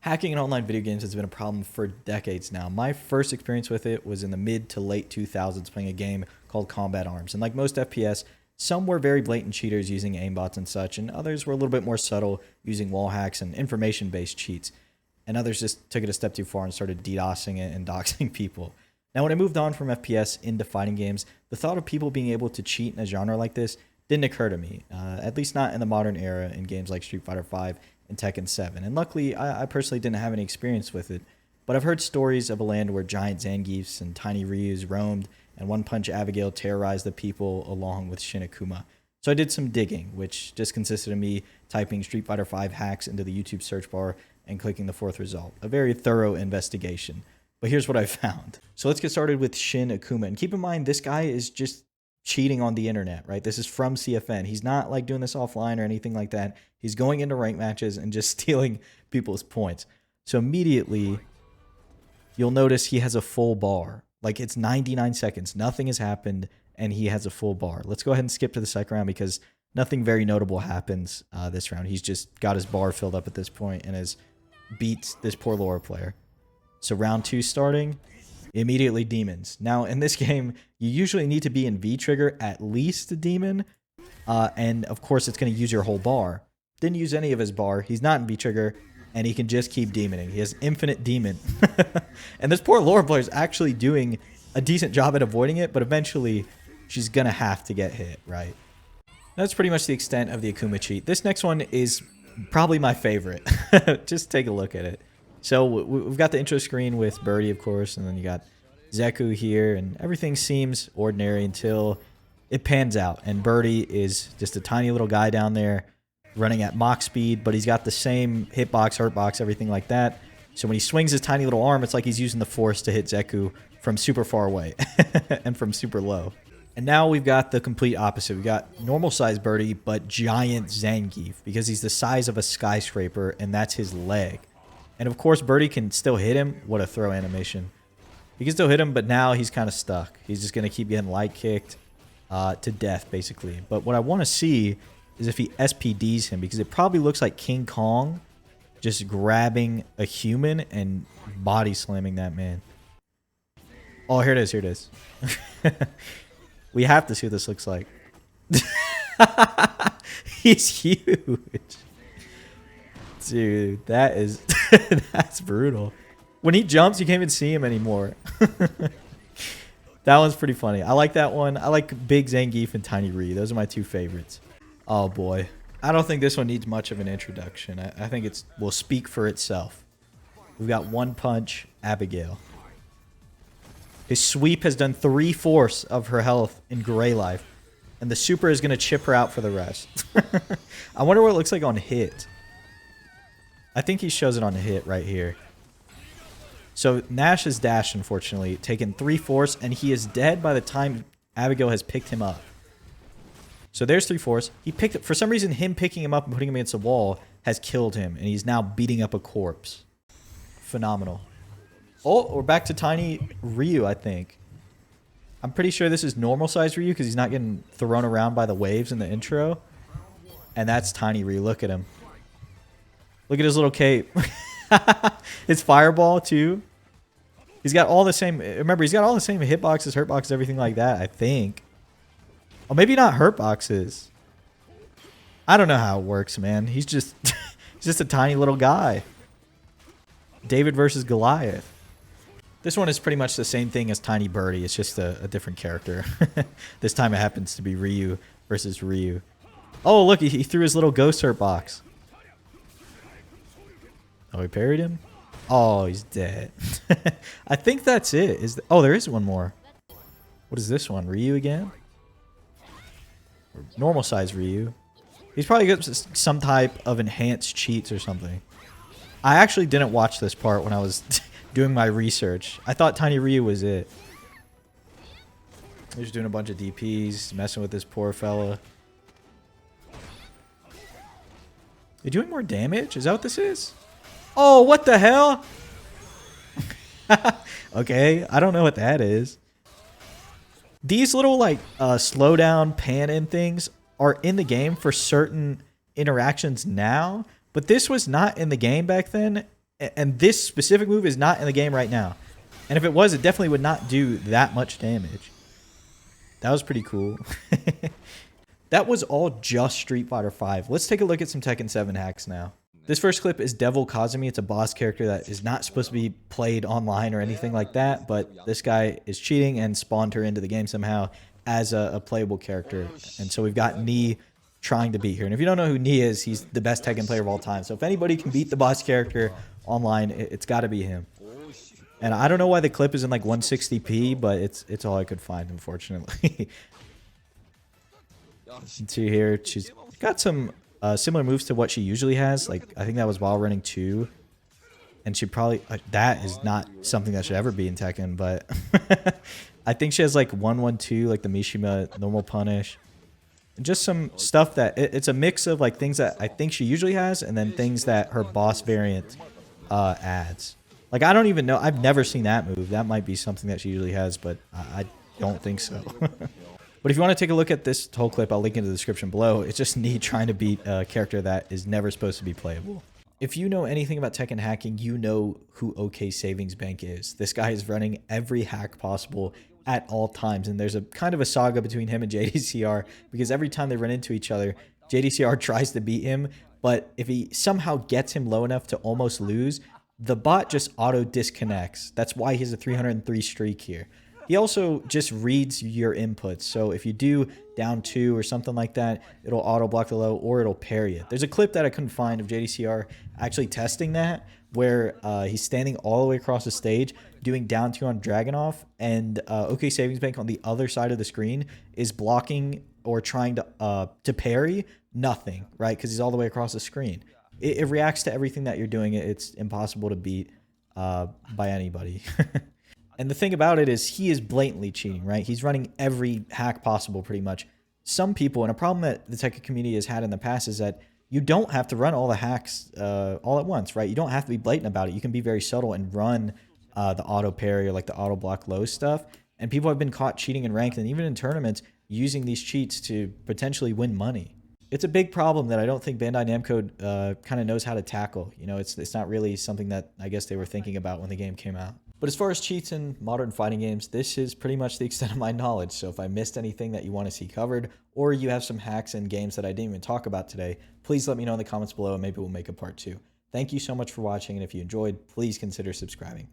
Hacking in online video games has been a problem for decades now. My first experience with it was in the mid to late 2000s playing a game called Combat Arms. And like most FPS, some were very blatant cheaters using aimbots and such, and others were a little bit more subtle using wall hacks and information-based cheats. And others just took it a step too far and started DDoSing it and doxing people. Now, when I moved on from FPS into fighting games, the thought of people being able to cheat in a genre like this didn't occur to me, at least not in the modern era in games like Street Fighter V and Tekken 7. And luckily, I personally didn't have any experience with it, but I've heard stories of a land where giant Zangiefs and tiny Ryus roamed, and one Punch Abigail terrorized the people along with Shin Akuma. So I did some digging, which just consisted of me typing Street Fighter V hacks into the YouTube search bar and clicking the fourth result. A very thorough investigation. But here's what I found. So let's get started with Shin Akuma. And keep in mind, this guy is just cheating on the internet, right? This is from CFN. He's not like doing this offline or anything like that. He's going into rank matches and just stealing people's points. So immediately, you'll notice he has a full bar. Like, it's 99 seconds. Nothing has happened, and he has a full bar. Let's go ahead and skip to the second round because nothing very notable happens this round. He's just got his bar filled up at this point and has beat this poor Laura player. So round 2 starting, immediately demons. Now, in this game, you usually need to be in V-trigger, at least a demon. And, of course, it's going to use your whole bar. Didn't use any of his bar. He's not in V-trigger, and he can just keep demoning. He has infinite demon. And this poor Laura player is actually doing a decent job at avoiding it, but eventually she's going to have to get hit, right? That's pretty much the extent of the Akuma cheat. This next one is probably my favorite. Just take a look at it. So we've got the intro screen with Birdie, of course, and then you got Zeku here, and everything seems ordinary until it pans out. And Birdie is just a tiny little guy down there running at Mach speed, but he's got the same hitbox, hurtbox, everything like that. So when he swings his tiny little arm, it's like he's using the force to hit Zeku from super far away and from super low. And now we've got the complete opposite. We've got normal size Birdie, but giant Zangief because he's the size of a skyscraper, and that's his leg. And of course, Birdie can still hit him. What a throw animation. He can still hit him, but now he's kind of stuck. He's just going to keep getting light kicked to death, basically. But what I want to see is if he SPDs him, because it probably looks like King Kong just grabbing a human and body slamming that man. Oh, here it is. Here it is. We have to see what this looks like. He's huge. Dude, that is that's brutal. When he jumps, you can't even see him anymore. That one's pretty funny. I like that one. I like Big Zangief and Tiny Ree. Those are my two favorites. Oh boy. I don't think this one needs much of an introduction. I think it will speak for itself. We've got One Punch Abigail. His sweep has done 3/4 of her health in Gray Life. And the super is going to chip her out for the rest. I wonder what it looks like on hit. I think he shows it on hit right here. So Nash's dash, unfortunately, taken 3/4, and he is dead by the time Abigail has picked him up. So there's 3/4. He picked it. For some reason, him picking him up and putting him against the wall has killed him, and he's now beating up a corpse. Phenomenal. Oh, we're back to tiny Ryu, I think. I'm pretty sure this is normal size Ryu because he's not getting thrown around by the waves in the intro. And that's tiny Ryu. Look at him. Look at his little cape. His fireball, too. He's got all the same... Remember, he's got all the same hitboxes, hurtboxes, everything like that, I think. Oh, maybe not hurtboxes. I don't know how it works, man. He's just... he's just a tiny little guy. David versus Goliath. This one is pretty much the same thing as Tiny Birdie. It's just a different character. This time it happens to be Ryu versus Ryu. Oh, look, he threw his little ghost hurtbox. Oh, he parried him? Oh, he's dead. I think that's it. Oh, there is one more. What is this one? Ryu again? Or normal size Ryu. He's probably got some type of enhanced cheats or something. I actually didn't watch this part when I was doing my research. I thought Tiny Ryu was it. He's doing a bunch of DPs, messing with this poor fella. Are you doing more damage? Is that what this is? Oh, what the hell? Okay, I don't know what that is. These little, like, slow down, pan in things are in the game for certain interactions now, but this was not in the game back then, And this specific move is not in the game right now. And if it was, it definitely would not do that much damage. That was pretty cool. That was all just Street Fighter V. Let's take a look at some Tekken 7 hacks now. This first clip is Devil Kazumi. It's a boss character that is not supposed to be played online or anything like that, but this guy is cheating and spawned her into the game somehow as a playable character. And so we've got Knee trying to beat her. And if you don't know who Knee is, he's the best Tekken player of all time. So if anybody can beat the boss character online, it's got to be him. And I don't know why the clip is in like 160p, but it's all I could find, unfortunately. You can see here, she's got some similar moves to what she usually has. Like, I think that was while running 2. And she probably... that is not something that should ever be in Tekken, but... I think she has like 1-1-2, like the Mishima normal punish. And just some stuff that... it's a mix of like things that I think she usually has, and then things that her boss variant adds. Like, I don't even know. I've never seen that move. That might be something that she usually has, but I don't think so. But if you want to take a look at this whole clip, I'll link in the description below. It's just Knee trying to beat a character that is never supposed to be playable. If you know anything about Tekken hacking, you know who OkSavingsBank is. This guy is running every hack possible at all times, and there's a kind of a saga between him and JDCR, because every time they run into each other, JDCR tries to beat him, but if he somehow gets him low enough to almost lose, the bot just auto disconnects. That's why he has a 303 streak here. He also just reads your inputs. So if you do down 2 or something like that, it'll auto block the low or it'll parry it. There's a clip that I couldn't find of JDCR actually testing that, where he's standing all the way across the stage doing down 2 on Dragunov, and OkSavingsBank on the other side of the screen is blocking or trying to parry nothing, right? Because he's all the way across the screen. It reacts to everything that you're doing. It's impossible to beat by anybody. And the thing about it is he is blatantly cheating, right? He's running every hack possible pretty much. Some people, and a problem that the Tekken community has had in the past, is that you don't have to run all the hacks all at once, right? You don't have to be blatant about it. You can be very subtle and run the auto parry or like the auto block low stuff. And people have been caught cheating in ranked and even in tournaments using these cheats to potentially win money. It's a big problem that I don't think Bandai Namco kind of knows how to tackle. You know, it's not really something that I guess they were thinking about when the game came out. But as far as cheats in modern fighting games, this is pretty much the extent of my knowledge. So if I missed anything that you want to see covered, or you have some hacks in games that I didn't even talk about today, please let me know in the comments below and maybe we'll make a part 2. Thank you so much for watching, and if you enjoyed, please consider subscribing.